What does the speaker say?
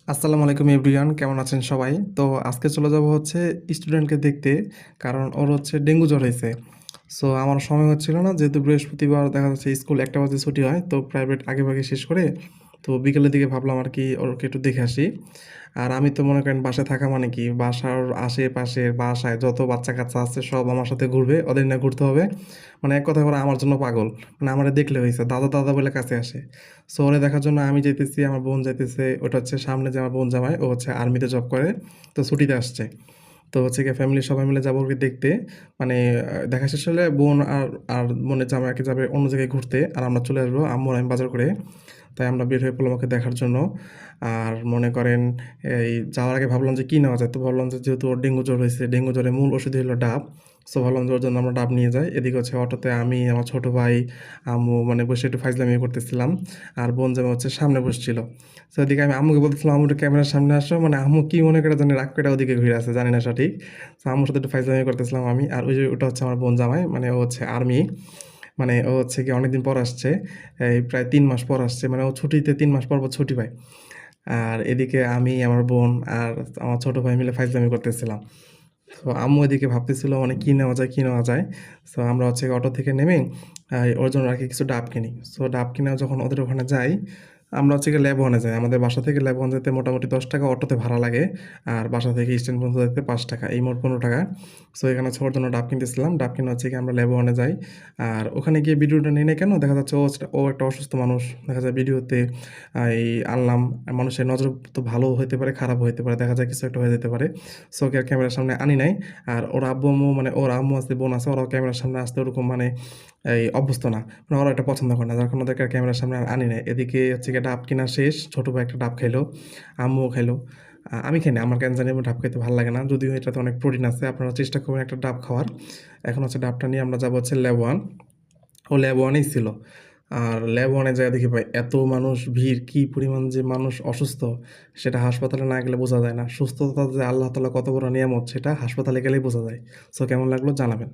আসসালামু আলাইকুম এভরিওয়ান, কেমন আছেন সবাই? তো আজকে চলে যাব হচ্ছে স্টুডেন্টকে দেখতে, কারণ ওর হচ্ছে ডেঙ্গু জ্বর হয়েছে। সো আমার সময় হচ্ছিল না, যেহেতু বৃহস্পতিবার দেখা যাচ্ছে স্কুল 1টা বাজে ছুটি হয়, তো প্রাইভেট আগেভাগে শেষ করে তো বিকেলের দিকে ভাবলাম আর কি ওকে একটু দেখে আসি। আর আমি তো মনে করেন বাসায় থাকা মানে কি, বাসার আশেপাশে বাসায় যত বাচ্চা কাচ্চা আছে সব আমার সাথে ঘুরবে, ওদের নিয়ে ঘুরতে হবে। মানে এক কথায় ওরা আমার জন্য পাগল। মানে আমারে দেখলে হয়েছে দাদা দাদা বলে কাছে আসে। সো ওরে দেখার জন্য আমি যাইতেছি, আমার বোন যাইতেছে। ওটা হচ্ছে সামনে যে আমার বোন জামাই, ও হচ্ছে আর্মিতে জব করে, তো ছুটিতে আসছে। তো হচ্ছে গিয়ে ফ্যামিলির সবাই মিলে যাবো ওকে দেখতে। মানে দেখা শেষ হলে বোন আর আর বোনের জামাইকে যাবে অন্য জায়গায় ঘুরতে, আর আমরা চলে আসবো আম্মু আর আমি বাজার করে। তাই আমরা বের হয়ে পড়লাম ওকে দেখার জন্য। আর মনে করেন এই যাওয়ার আগে ভাবলাম যে কী নেওয়া যায়? তো ভাবলাম যে যেহেতু ওর ডেঙ্গু জ্বর হয়েছে, ডেঙ্গু জ্বরের মূল ওষুধই হলো ডাব। সো ভাবলাম যে ওর জন্য আমরা ডাব নিয়ে যাই। এদিকে হচ্ছে অটোতে আমি, আমার ছোট ভাই, আম্মু মানে বসে একটু ফাইজলামি করতেছিলাম। আর বোন জামাই হচ্ছে সামনে বসছিল। তো এদিকে আমি আম্মুকে বলতেছিলাম, "আম্মু একটু ক্যামেরার সামনে আসো।" মানে আম্মু কি মনে করে জানি রাগ করে ওদিকে ঘুরে আছে, জানি না সঠিক। তো আম্মুর সাথে একটু ফাইজলামি করতেছিলাম আমি। আর ওই যে ওটা হচ্ছে আমার বোন জামাই, মানে ও হচ্ছে আর্মি। মানে ও হচ্ছে গিয়ে অনেকদিন পর আসছে। এই প্রায় ৩ মাস পর আসছে। মানে ও ছুটিতে ৩ মাস পর ছুটি পায়। আর এদিকে আমি, আমার বোন আর আমার ছোট ভাই মিলে ফাইজলামি করতেছিলাম। তো আম্মু এদিকে ভাবতেছিল মানে কি নেওয়া যায়, কি নেওয়া যায়? সো আমরা হচ্ছে অটো থেকে নেমে ওর জন্য আরকি কিছু ডাব কিনি। সো ডাব কিনে যখন ওদের ওখানে যাই, আমরা হচ্ছে গিয়ে ল্যাব ওয়ানে যাই। আমাদের বাসা থেকে ল্যাব ওয়ান যেতে মোটামুটি ৳১০ অটোতে ভাড়া লাগে। আর বাসা থেকে স্ট্যান্ড পর্যন্ত যেতে ৳৫, এই মোট ৳১৫। সো এখানে হচ্ছে ওর জন্য ডাব কিনতেছিলাম। ডাব কিনে হচ্ছে গিয়ে আমরা ল্যাব ওয়ানে যাই। আর ওখানে গিয়ে ভিডিওটা নিই নাই কেন? দেখা যাচ্ছে ও একটা অসুস্থ মানুষ। দেখা যায় ভিডিওতে এই আনলাম। মানুষের নজর তো ভালোও হইতে পারে, খারাপও হইতে পারে। দেখা যায় কিছু একটা হয়ে যেতে পারে। সো ওকে আর ক্যামেরার সামনে আনি নাই। আর ওর আব্বু-আম্মু মানে ওর আম্মু আছে, বোন আছে, ওরাও ক্যামেরার সামনে আসতে ওরকম মানে এই অভ্যস্ত না। মানে ওরা এটা পছন্দ করে না। যার কারণে ওদেরকে আর ক্যামেরার সামনে আর আনি নাই। এদিকে হচ্ছে গিয়ে ডাব কিনা শেষ। ছোট ভাই একটা ডাব খাইলো। আম্মুও খাইলো। আমি খাই নাই। আমার কেন জানি ডাব খাইতে ভাল লাগে না। যদিও এটাতে অনেক প্রোটিন আছে। আপনারা চেষ্টা করবেন একটা ডাব খাওয়ার। এখন হচ্ছে ডাবটা নিয়ে আমরা যাবো হচ্ছে ল্যাব 1। ও ল্যাব 1 এই ছিল। আর ল্যাব 1 এ যাইয়া দেখি ভাই এত মানুষ ভিড়, কি পরিমাণ যে মানুষ অসুস্থ, সেটা হাসপাতালে না গেলে বোঝা যায় না। সুস্থতা যে আল্লাহ তাআলা কত বড় নিয়ামত, সেটা হাসপাতালে গেলেই বোঝা যায়। সো কেমন লাগলো জানাবেন।